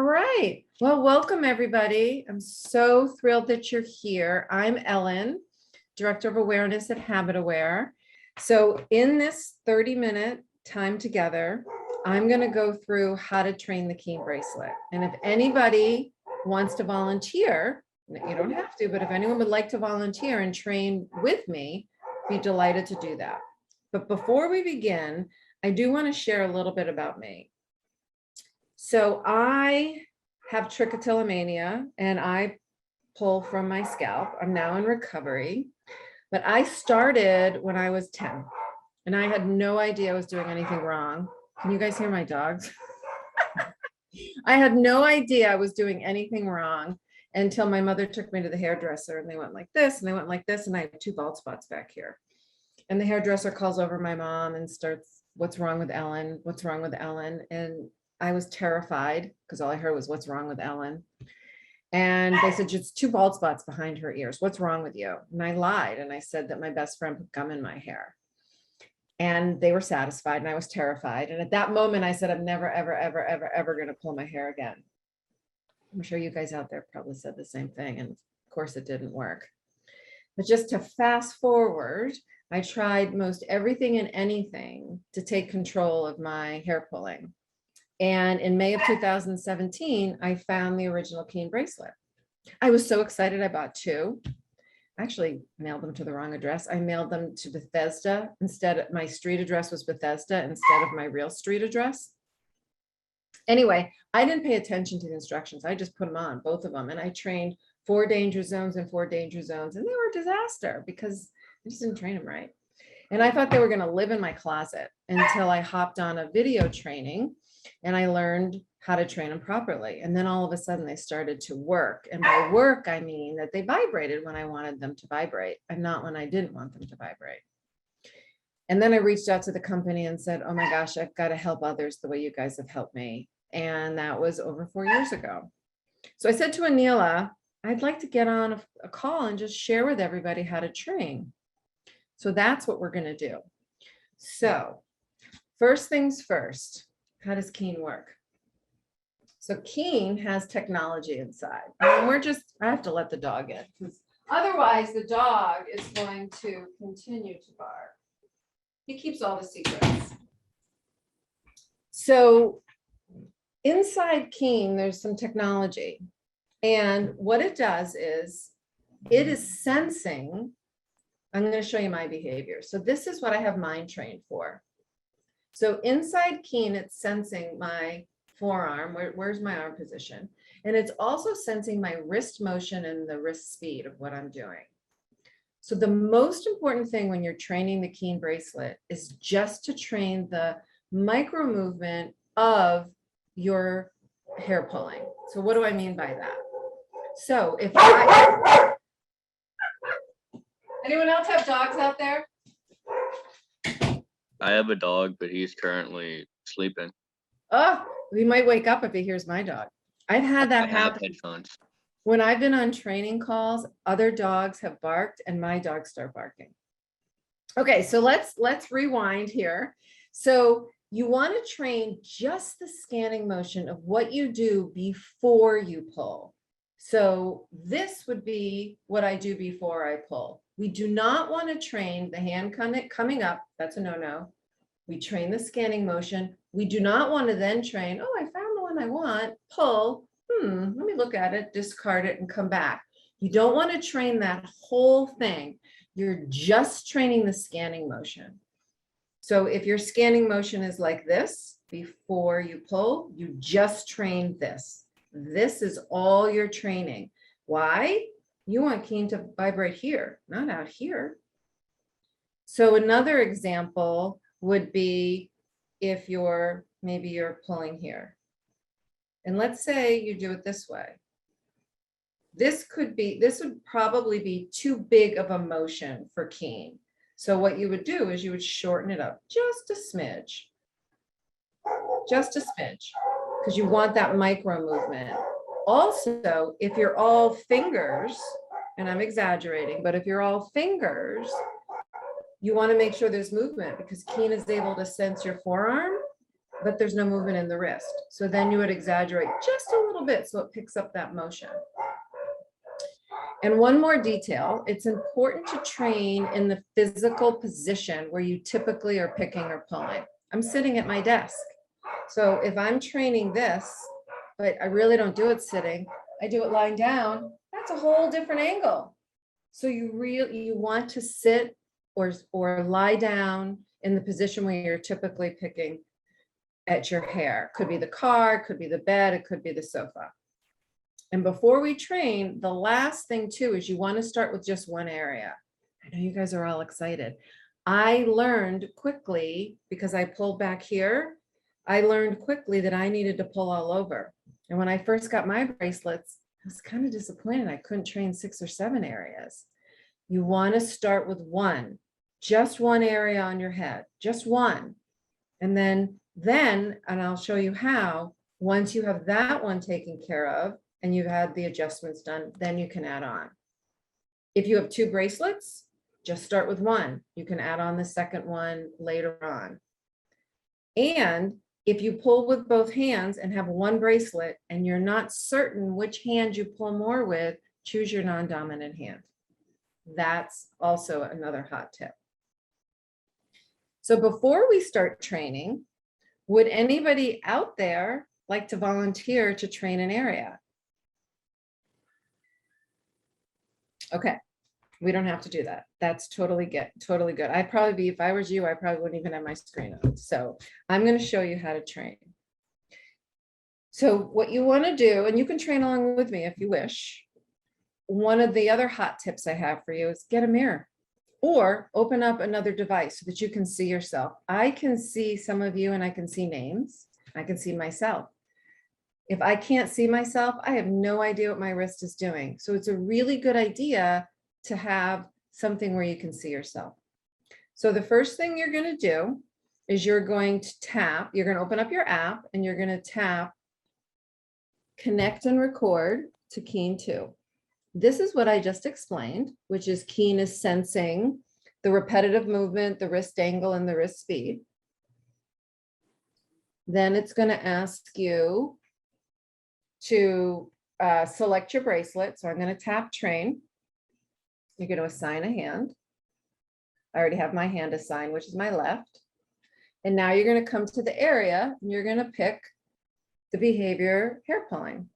right. Well, welcome everybody. I'm so thrilled that you're here. I'm Ellen, Director of Awareness at Habit Aware. So in this 30-minute time together, I'm going to go through how to train the Keen bracelet. And if anybody wants to volunteer, you don't have to, but if anyone would like to volunteer and train with me, be delighted to do that. But before we begin, I do want to share a little bit about me. So I have trichotillomania and I pull from my scalp. I'm now in recovery, but I started when I was 10 and I had no idea I was doing anything wrong. Can you guys hear my dogs? I had no idea I was doing anything wrong until my mother took me to the hairdresser and they went like this and they went like this and I have 2 bald spots back here. And the hairdresser calls over my mom and starts, "What's wrong with Ellen? What's wrong with Ellen?" And I was terrified because all I heard was, "What's wrong with Ellen?" And they said, "It's 2 bald spots behind her ears. What's wrong with you?" And I lied. And I said that my best friend put gum in my hair. And they were satisfied and I was terrified. And at that moment, I said, "I'm never, ever, ever, ever, ever going to pull my hair again." I'm sure you guys out there probably said the same thing. And of course, it didn't work. But just to fast forward, I tried most everything and anything to take control of my hair pulling. And in May of 2017, I found the original Keen bracelet. I was so excited. I bought 2. I actually mailed them to the wrong address. I mailed them to Bethesda instead. My street address was Bethesda instead of my real street address. Anyway, I didn't pay attention to the instructions. I just put them on, both of them. And I trained 4 danger zones and 4 danger zones. And they were a disaster because I just didn't train them right. And I thought they were going to live in my closet until I hopped on a video training and I learned how to train them properly. And then all of a sudden they started to work. And by work, I mean that they vibrated when I wanted them to vibrate and not when I didn't want them to vibrate. And then I reached out to the company and said, "Oh my gosh, I've got to help others the way you guys have helped me." And that was over 4 years ago. So I said to Anila, "I'd like to get on a call and just share with everybody how to train." So that's what we're going to do. So first things first, how does Keen work? So Keen has technology inside. And I have to let the dog in because otherwise the dog is going to continue to bark. He keeps all the secrets. So inside Keen, there's some technology. And what it does is it is sensing. I'm going to show you my behavior. So this is what I have mine trained for. So inside Keen, it's sensing my forearm. Where's my arm position? And it's also sensing my wrist motion and the wrist speed of what I'm doing. So the most important thing when you're training the Keen bracelet is just to train the micro movement of your hair pulling. So what do I mean by that? So if anyone else have dogs out there? I have a dog, but he's currently sleeping. Oh, he might wake up if he hears my dog. I've had that happen. Headphones. When I've been on training calls, other dogs have barked and my dogs start barking. Okay, so let's rewind here. So you want to train just the scanning motion of what you do before you pull. So this would be what I do before I pull. We do not want to train the hand coming up. That's a no-no. We train the scanning motion. We do not want to then train, "Oh, I found the one I want, pull. Let me look at it, discard it, and come back." You don't want to train that whole thing. You're just training the scanning motion. So if your scanning motion is like this, before you pull, you just train this. This is all your training. Why? You want Keen to vibrate here, not out here. So another example would be if maybe you're pulling here. And let's say you do it this way. This would probably be too big of a motion for Keen. So what you would do is you would shorten it up just a smidge, because you want that micro movement. Also, if you're all fingers, and I'm exaggerating, but if you're all fingers, you want to make sure there's movement because Keen is able to sense your forearm, but there's no movement in the wrist. So then you would exaggerate just a little bit so it picks up that motion. And one more detail, it's important to train in the physical position where you typically are picking or pulling. I'm sitting at my desk. So if I'm training this, but I really don't do it sitting, I do it lying down, that's a whole different angle. So you want to sit or lie down in the position where you're typically picking at your hair. Could be the car, could be the bed, it could be the sofa. And before we train, the last thing too is you want to start with just one area. I know you guys are all excited. I learned quickly, because I pulled back here, I learned quickly that I needed to pull all over. And when I first got my bracelets, I was kind of disappointed. I couldn't train 6 or 7 areas. You want to start with one, just one area on your head, just one. And then, and I'll show you how, once you have that one taken care of and you've had the adjustments done, then you can add on. If you have 2 bracelets, just start with one. You can add on the second one later on. And if you pull with both hands and have one bracelet and you're not certain which hand you pull more with, choose your non-dominant hand. That's also another hot tip. So before we start training, would anybody out there like to volunteer to train an area? Okay, we don't have to do that. That's totally good. I'd probably be, if I was you, I probably wouldn't even have my screen on. So I'm going to show you how to train. So what you want to do, and you can train along with me if you wish. One of the other hot tips I have for you is get a mirror or open up another device so that you can see yourself. I can see some of you and I can see names. I can see myself. If I can't see myself, I have no idea what my wrist is doing. So it's a really good idea to have something where you can see yourself. So the first thing you're going to do is you're going to tap, you're going to open up your app and you're going to tap connect and record to Keen2. This is what I just explained, which is Keen is sensing the repetitive movement, the wrist angle, and the wrist speed. Then it's going to ask you to select your bracelet. So I'm going to tap train. You're going to assign a hand. I already have my hand assigned, which is my left. And now you're going to come to the area and you're going to pick the behavior hair pulling.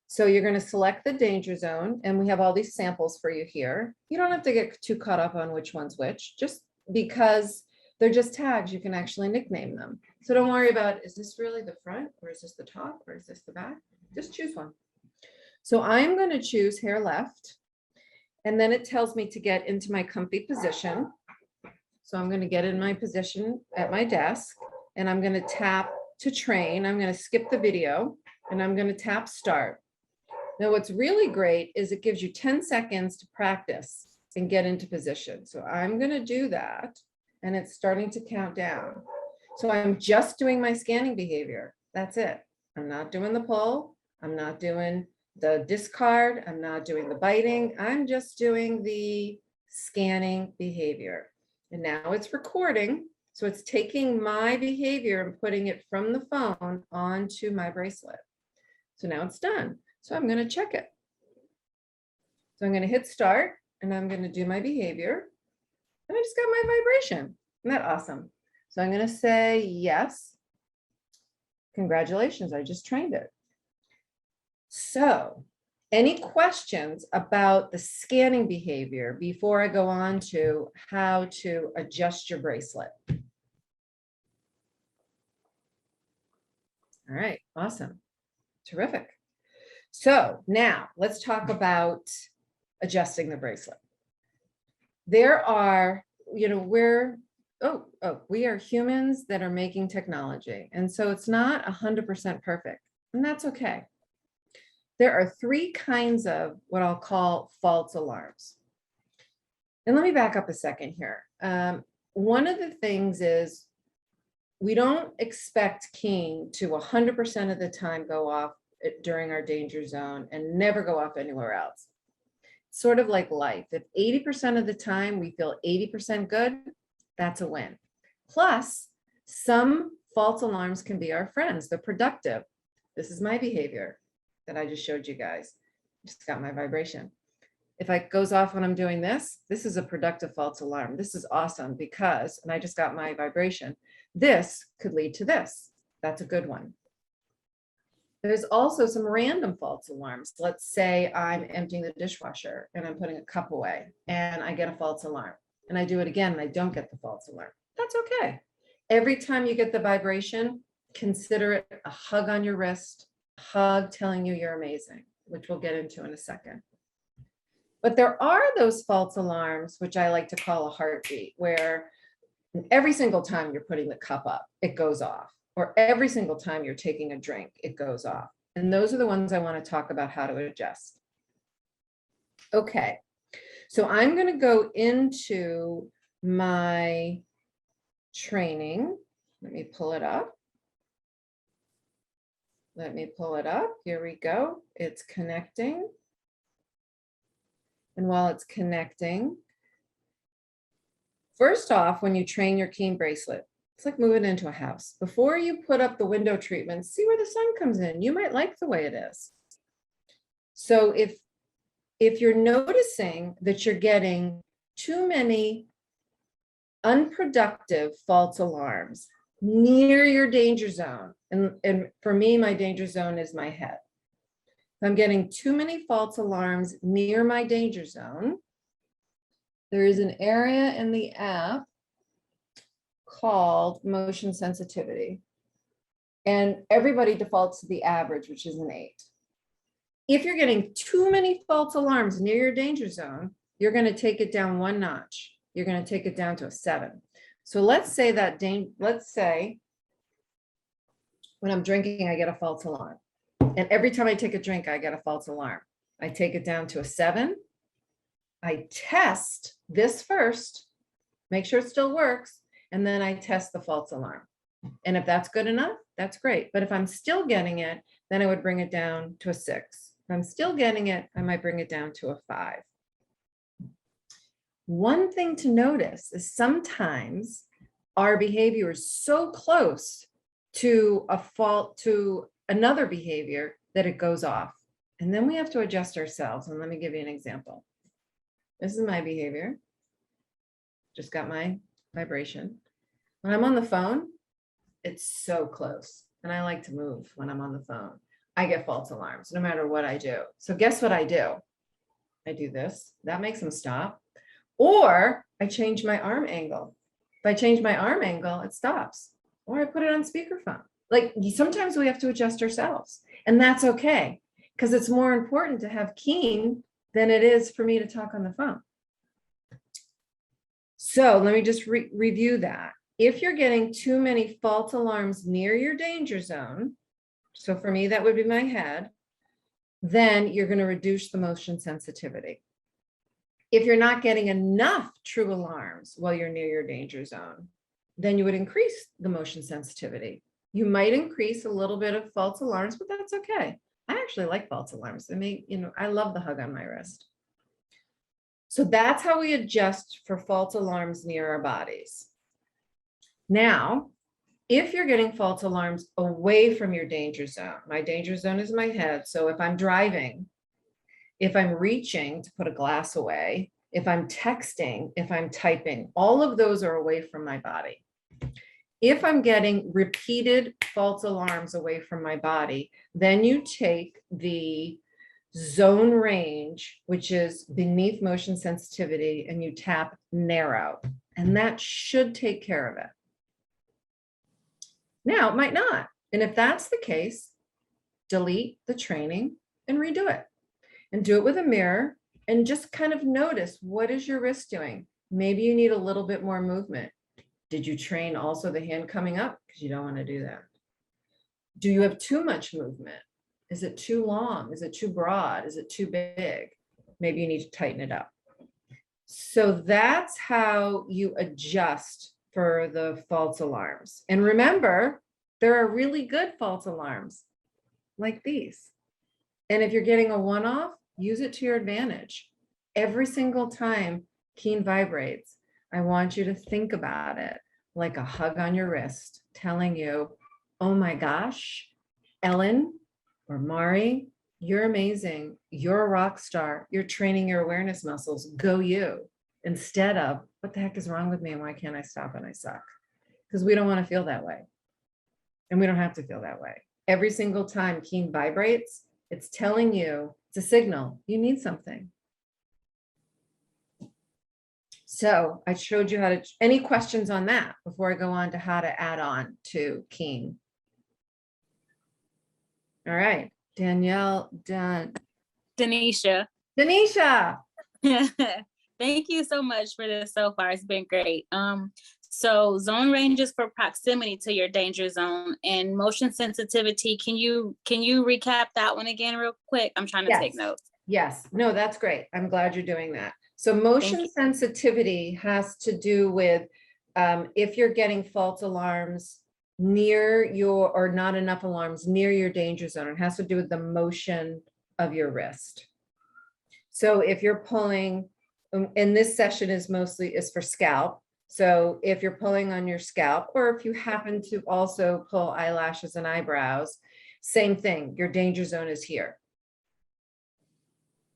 So you're going to select the danger zone, and we have all these samples for you here. You don't have to get too caught up on which one's which, just because they're just tags, you can actually nickname them. So don't worry about, is this really the front, or is this the top, or is this the back? Just choose one. So I'm going to choose hair left, and then it tells me to get into my comfy position. So I'm going to get in my position at my desk, and I'm going to tap to train. I'm going to skip the video, and I'm going to tap start. Now, what's really great is it gives you 10 seconds to practice and get into position. So I'm going to do that, and it's starting to count down. So I'm just doing my scanning behavior. That's it. I'm not doing the pull. I'm not doing the discard. I'm not doing the biting. I'm just doing the scanning behavior. And now it's recording. So it's taking my behavior and putting it from the phone onto my bracelet. So now it's done. So I'm going to check it. So I'm going to hit start and I'm going to do my behavior. And I just got my vibration. Isn't that awesome? So I'm going to say yes. Congratulations, I just trained it. So any questions about the scanning behavior before I go on to how to adjust your bracelet? All right, awesome. Terrific. So now let's talk about adjusting the bracelet. There are, we are humans that are making technology. And so it's not 100% perfect, and that's okay. There are 3 kinds of what I'll call false alarms. And let me back up a second here. One of the things is we don't expect Keen to 100% of the time go off during our danger zone and never go off anywhere else. It's sort of like life. If 80% of the time we feel 80% good, that's a win. Plus, some false alarms can be our friends. They're productive. This is my behavior that I just showed you guys. Just got my vibration. If it goes off when I'm doing this, this is a productive false alarm. This is awesome because, and I just got my vibration, this could lead to this. That's a good one. There's also some random false alarms. Let's say I'm emptying the dishwasher and I'm putting a cup away and I get a false alarm and I do it again and I don't get the false alarm. That's okay. Every time you get the vibration, consider it a hug on your wrist, a hug telling you you're amazing, which we'll get into in a second. But there are those false alarms, which I like to call a heartbeat, where every single time you're putting the cup up, it goes off. Or every single time you're taking a drink, it goes off. And those are the ones I want to talk about how to adjust. Okay, so I'm going to go into my training. Let me pull it up. Let me pull it up. Here we go. It's connecting. And while it's connecting, first off, when you train your Keen bracelet, it's like moving into a house. Before you put up the window treatment, see where the sun comes in. You might like the way it is. So if you're noticing that you're getting too many unproductive false alarms near your danger zone, and for me, my danger zone is my head. If I'm getting too many false alarms near my danger zone, there is an area in the app called motion sensitivity. And everybody defaults to the average, which is an 8. If you're getting too many false alarms near your danger zone, you're going to take it down 1 notch. You're going to take it down to a 7. So let's say when I'm drinking, I get a false alarm. And every time I take a drink, I get a false alarm. I take it down to a 7. I test this first, make sure it still works, and then I test the false alarm. And if that's good enough, that's great. But if I'm still getting it, then I would bring it down to a 6. If I'm still getting it, I might bring it down to a 5. One thing to notice is sometimes our behavior is so close to another behavior that it goes off. And then we have to adjust ourselves. And let me give you an example. This is my behavior. Just got my vibration. When I'm on the phone, it's so close. And I like to move when I'm on the phone. I get false alarms no matter what I do. So guess what I do? I do this. That makes them stop. Or I change my arm angle. If I change my arm angle, it stops. Or I put it on speakerphone. Like sometimes we have to adjust ourselves. And that's okay. Because it's more important to have Keen than it is for me to talk on the phone. So let me just review that. If you're getting too many false alarms near your danger zone, so for me, that would be my head, then you're going to reduce the motion sensitivity. If you're not getting enough true alarms while you're near your danger zone, then you would increase the motion sensitivity. You might increase a little bit of false alarms, but that's okay. I actually like false alarms. I love the hug on my wrist. So that's how we adjust for false alarms near our bodies. Now, if you're getting false alarms away from your danger zone, my danger zone is my head. So if I'm driving, if I'm reaching to put a glass away, if I'm texting, if I'm typing, all of those are away from my body. If I'm getting repeated false alarms away from my body, then you take the zone range, which is beneath motion sensitivity, and you tap narrow, and that should take care of it. Now, it might not. And if that's the case, delete the training and redo it. And do it with a mirror and just kind of notice, what is your wrist doing? Maybe you need a little bit more movement. Did you train also the hand coming up? Because you don't want to do that. Do you have too much movement? Is it too long? Is it too broad? Is it too big? Maybe you need to tighten it up. So that's how you adjust for the false alarms. And remember, there are really good false alarms like these. And if you're getting a one-off, use it to your advantage. Every single time Keen vibrates, I want you to think about it. like a hug on your wrist, telling you, oh my gosh, Ellen or Mari, you're amazing. You're a rock star. You're training your awareness muscles. Go you. Instead of, what the heck is wrong with me and why can't I stop and I suck? Because we don't want to feel that way. And we don't have to feel that way. Every single time Keen vibrates, it's telling you, it's a signal, you need something. So I showed you how to, any questions on that before I go on to how to add on to Keen? All right, Danielle, done. Denisha. Denisha. Thank you so much for this so far. It's been great. So zone ranges for proximity to your danger zone and motion sensitivity. Can you recap that one again real quick? I'm trying to take notes. Yes, no, that's great. I'm glad you're doing that. So motion sensitivity has to do with if you're getting false alarms near your, or not enough alarms near your danger zone. It has to do with the motion of your wrist. So if you're pulling, and this session is for scalp. So if you're pulling on your scalp, or if you happen to also pull eyelashes and eyebrows, same thing, your danger zone is here.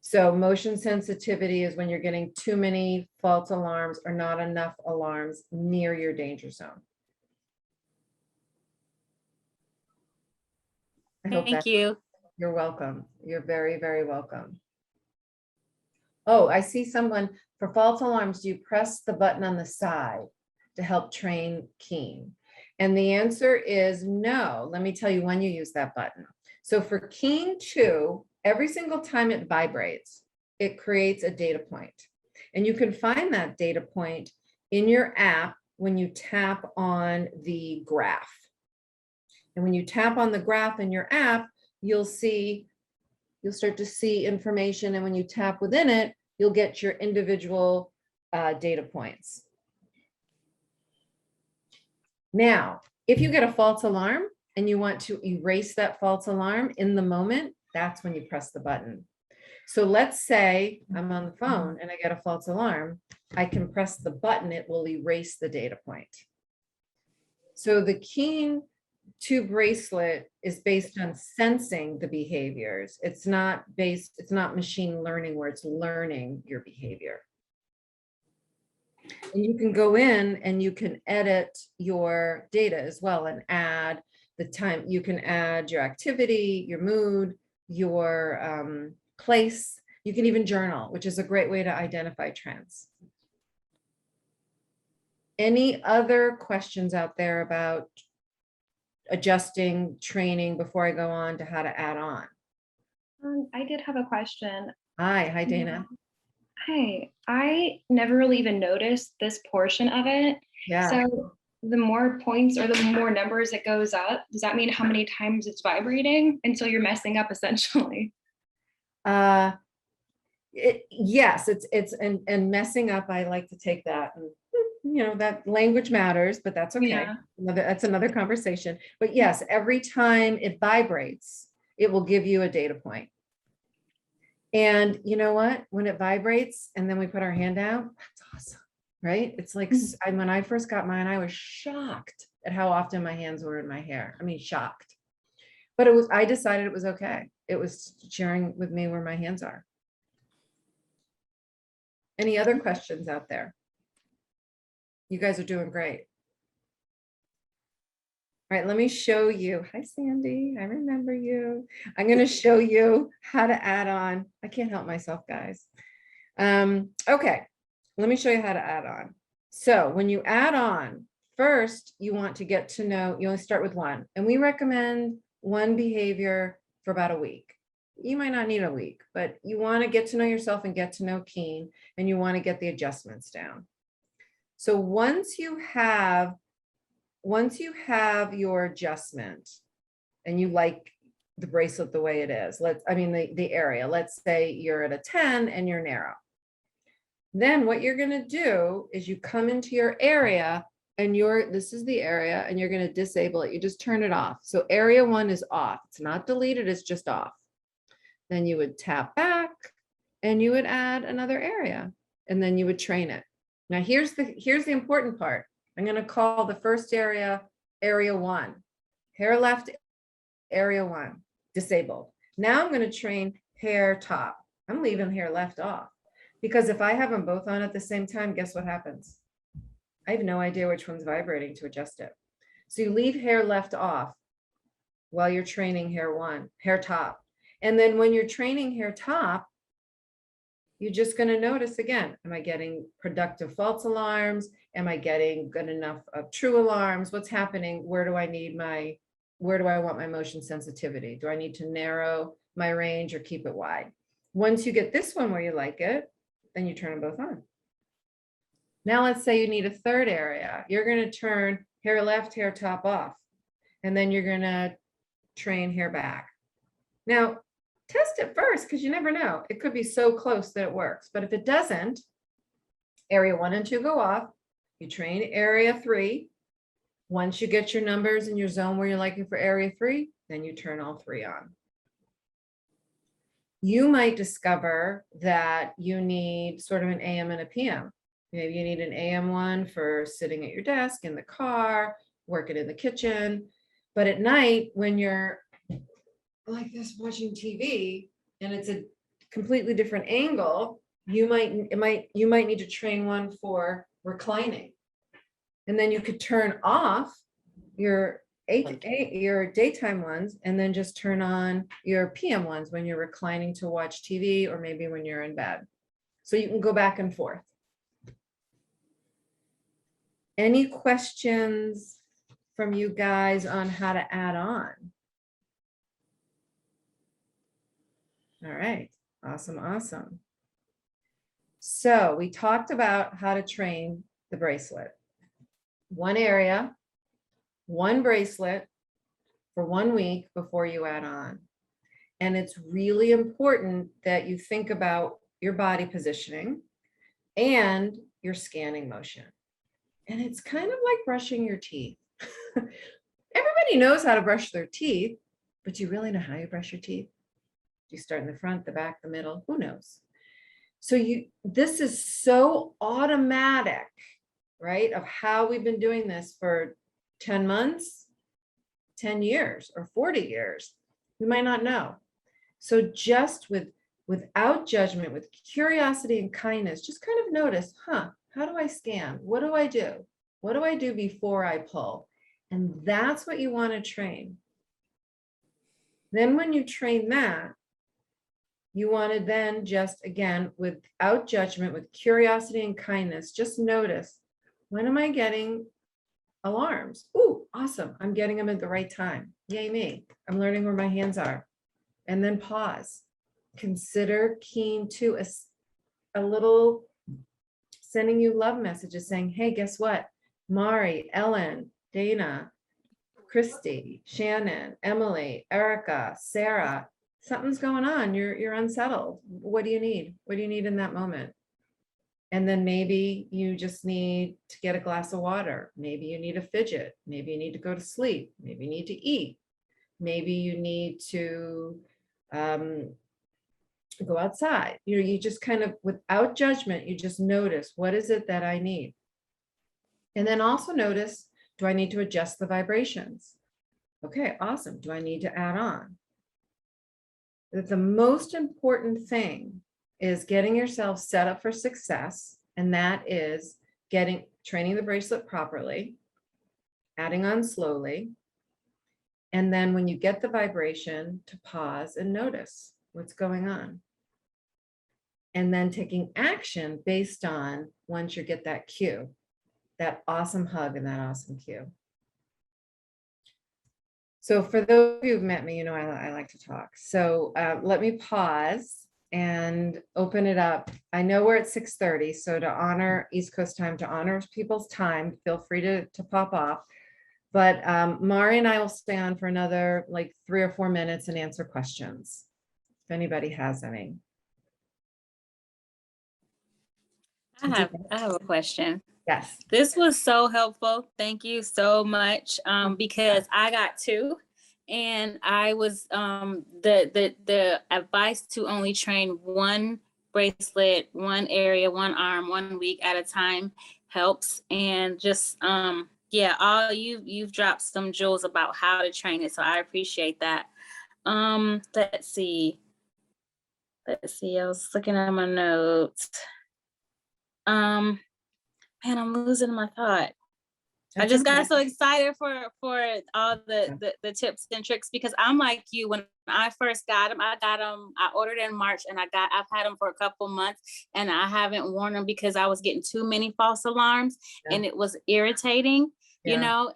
So motion sensitivity is when you're getting too many false alarms or not enough alarms near your danger zone. Thank you. You're welcome. You're very, very welcome. Oh, I see someone, for false alarms, do you press the button on the side to help train Keen? And the answer is no. Let me tell you when you use that button. So for Keen2, every single time it vibrates, it creates a data point. And you can find that data point in your app when you tap on the graph. And when you tap on the graph in your app, you'll start to see information. And when you tap within it, you'll get your individual data points. Now, if you get a false alarm and you want to erase that false alarm in the moment, that's when you press the button. So let's say I'm on the phone and I get a false alarm. I can press the button, it will erase the data point. So the Keen2 bracelet is based on sensing the behaviors. It's not machine learning where it's learning your behavior. And you can go in and you can edit your data as well and add the time. You can add your activity, your mood, your place. You can even journal, which is a great way to identify trends. Any other questions out there about adjusting training before I go on to how to add on? I did have a question. Hi, Dana. Hi, I never really even noticed this portion of it. Yeah. So the more points or the more numbers it goes up, does that mean how many times it's vibrating until you're messing up essentially? Yes, and messing up. I like to take that, and that language matters, but that's okay. Yeah. That's another conversation. But yes, every time it vibrates, it will give you a data point. And you know what? When it vibrates and then we put our hand out, that's awesome, right? It's like when I first got mine, I was shocked at how often my hands were in my hair. I mean, shocked. But I decided it was okay. It was sharing with me where my hands are. Any other questions out there? You guys are doing great. All right, let me show you. Hi, Sandy. I remember you. I'm going to show you how to add on. I can't help myself, guys. Okay, let me show you how to add on. So when you add on, first, you want to get to know, you only start with one. And we recommend one behavior for about a week. You might not need a week, but you want to get to know yourself and get to know Keen, and you want to get the adjustments down. So once you have your adjustment and you like the bracelet the way it is, the area, let's say you're at a 10 and you're narrow. Then what you're going to do is you come into your area and this is the area, and you're going to disable it. You just turn it off. So area 1 is off. It's not deleted, it's just off. Then you would tap back and you would add another area, and then you would train it. Now here's the important part. I'm going to call the first area, area 1. Hair left, area 1, disabled. Now I'm going to train hair top. I'm leaving hair left off because if I have them both on at the same time, guess what happens? I have no idea which one's vibrating to adjust it. So you leave hair left off while you're training hair top. And then when you're training hair top, you're just going to notice again, am I getting productive false alarms? Am I getting good enough of true alarms? What's happening? Where do I want my motion sensitivity? Do I need to narrow my range or keep it wide? Once you get this one where you like it, then you turn them both on. Now let's say you need a third area. You're going to turn hair left, hair top off, and then you're going to train hair back. Now, test it first because you never know. It could be so close that it works. But if it doesn't, area 1 and 2 go off. You train area 3. Once you get your numbers in your zone where you're liking for area 3, then you turn all 3 on. You might discover that you need sort of an AM and a PM. Maybe you need an AM one for sitting at your desk, in the car, working in the kitchen. But at night, when you're like this watching TV and it's a completely different angle, you might need to train one for reclining. And then you could turn off your daytime ones and then just turn on your PM ones when you're reclining to watch TV or maybe when you're in bed. So you can go back and forth. Any questions from you guys on how to add on? All right, awesome. So we talked about how to train the bracelet. One area, one bracelet for 1 week before you add on. And it's really important that you think about your body positioning and your scanning motion. And it's kind of like brushing your teeth. Everybody knows how to brush their teeth, but do you really know how you brush your teeth? Do you start in the front, the back, the middle? Who knows? So this is so automatic, right? Of how we've been doing this for 10 months, 10 years, or 40 years. We might not know. So just without judgment, with curiosity and kindness, just kind of notice, how do I scan? What do I do? What do I do before I pull? And that's what you want to train. Then when you train that, you want to then just, again, without judgment, with curiosity and kindness, just notice, when am I getting alarms? Ooh, awesome. I'm getting them at the right time. Yay me. I'm learning where my hands are. And then pause. Consider Keen2 a little sending you love messages saying, hey, guess what? Mari, Ellen, Dana, Christy, Shannon, Emily, Erica, Sarah, something's going on. You're unsettled. What do you need? What do you need in that moment? And then maybe you just need to get a glass of water. Maybe you need a fidget. Maybe you need to go to sleep. Maybe you need to eat. Maybe you need to go outside. You just kind of, without judgment, you just notice, what is it that I need? And then also notice, do I need to adjust the vibrations? Okay, awesome. Do I need to add on? That the most important thing is getting yourself set up for success. And that is training the bracelet properly, adding on slowly. And then when you get the vibration, to pause and notice what's going on. And then taking action based on, once you get that cue, that awesome hug and that awesome cue. So for those of you who've met me, you know I like to talk. So let me pause and open it up. I know we're at 6:30, so to honor East Coast time, to honor people's time, feel free to pop off. But Mari and I will stay on for another like 3 or 4 minutes and answer questions, if anybody has any. I have a question. Yes. This was so helpful. Thank you so much. Because I got 2, and I was the advice to only train one bracelet, one area, one arm, 1 week at a time helps. And just, yeah, all you've dropped some jewels about how to train it. So I appreciate that. Let's see. I was looking at my notes. Man, I'm losing my thought. I That's just okay. got so excited for all the tips and tricks, because I'm like you. When I first got them, I ordered in March, and I've had them for a couple months, and I haven't worn them because I was getting too many false alarms, Yeah. and it was irritating, you Yeah. know,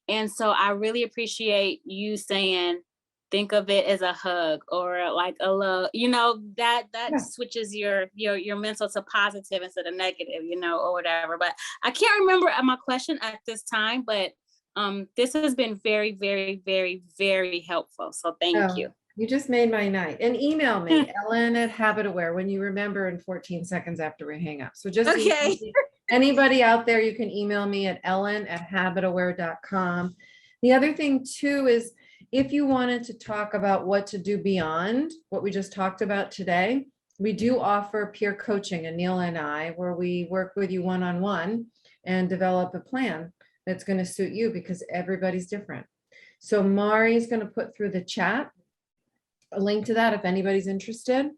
and so I really appreciate you saying, think of it as a hug or like a love, you know, that Yeah. switches your mental to positive instead of negative, you know, or whatever. But I can't remember my question at this time, but this has been very, very, very, very helpful. So thank Oh, you. you just made my night. And email me, Ellen@HabitAware, when you remember in 14 seconds after we hang up. So just email Okay. me. Anybody out there, you can email me at ellen@habitaware.com. The other thing too is, if you wanted to talk about what to do beyond what we just talked about today, we do offer peer coaching, Anil and I, where we work with you one-on-one and develop a plan that's going to suit you, because everybody's different. So Mari is going to put through the chat a link to that if anybody's interested.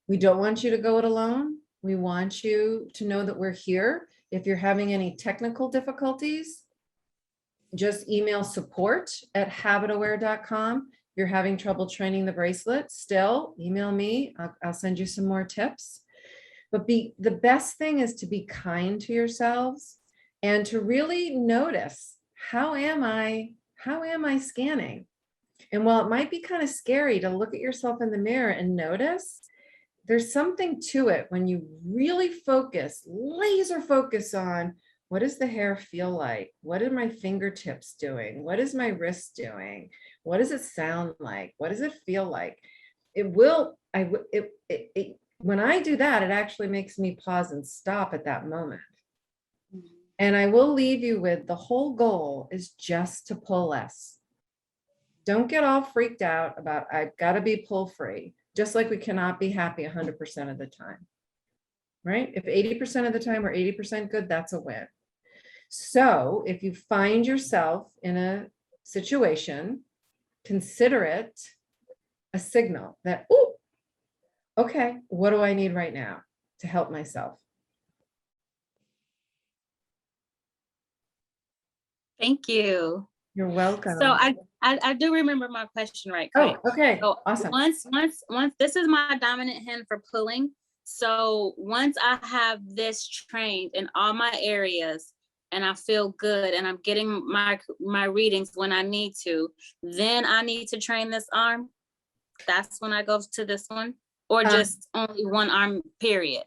We don't want you to go it alone. We want you to know that we're here. If you're having any technical difficulties, just email support@habitaware.com. If you're having trouble training the bracelet, still email me. I'll send you some more tips. But the best thing is to be kind to yourselves and to really notice, how am I scanning? And while it might be kind of scary to look at yourself in the mirror and notice, there's something to it when you really focus, laser focus on, what does the hair feel like? What are my fingertips doing? What is my wrist doing? What does it sound like? What does it feel like? When I do that, it actually makes me pause and stop at that moment. And I will leave you with, the whole goal is just to pull less. Don't get all freaked out about, I've got to be pull free, just like we cannot be happy 100% of the time, right? If 80% of the time we're 80% good, that's a win. So if you find yourself in a situation, consider it a signal that, oh, okay, what do I need right now to help myself? Thank you. You're welcome. So I do remember my question right. Oh, okay. So Awesome. Once this is my dominant hand for pulling. So once I have this trained in all my areas and I feel good and I'm getting my readings when I need to, then I need to train this arm. That's when I go to this one, or just only one arm, period.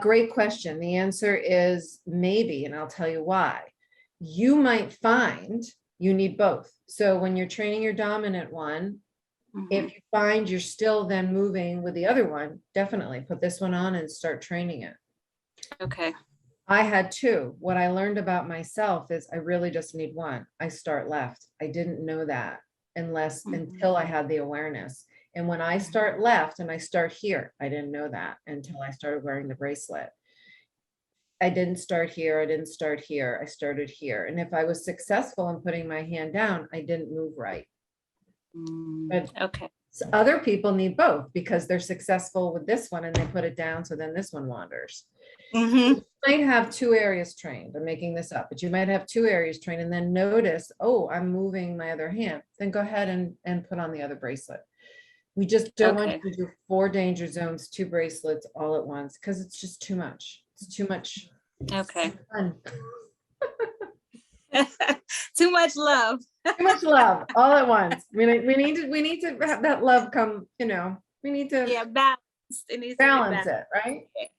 Great question. The answer is maybe, and I'll tell you why. You might find you need both. So when you're training your dominant one, if you find you're still then moving with the other one, definitely put this one on and start training it. Okay. I had two. What I learned about myself is I really just need one. I start left. I didn't know that until I had the awareness. And when I start left and I start here, I didn't know that until I started wearing the bracelet. I didn't start here. I didn't start here. I started here. And if I was successful in putting my hand down, I didn't move right. But Okay. other people need both because they're successful with this one and they put it down. So then this one wanders. You might have two areas trained. I'm making this up, but you might have two areas trained and then notice, oh, I'm moving my other hand. Then go ahead and put on the other bracelet. We just don't want you to do 4 danger zones, 2 bracelets all at once, because it's just too much. It's too much. Okay. Fun. Too much love. Too much love all at once. We need to have that love come, we need to balance. It needs balance to it, right? right?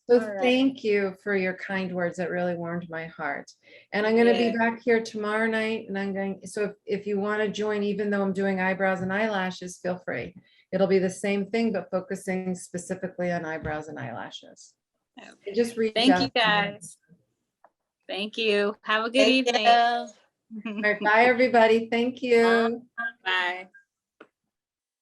So All right. thank you for your kind words. That really warmed my heart. And I'm going to be back here tomorrow night. And so if you want to join, even though I'm doing eyebrows and eyelashes, feel free. It'll be the same thing, but focusing specifically on eyebrows and eyelashes. And just reach out. Thank you, guys. Thank you. Have a good evening. All right, bye, everybody. Thank you. Bye.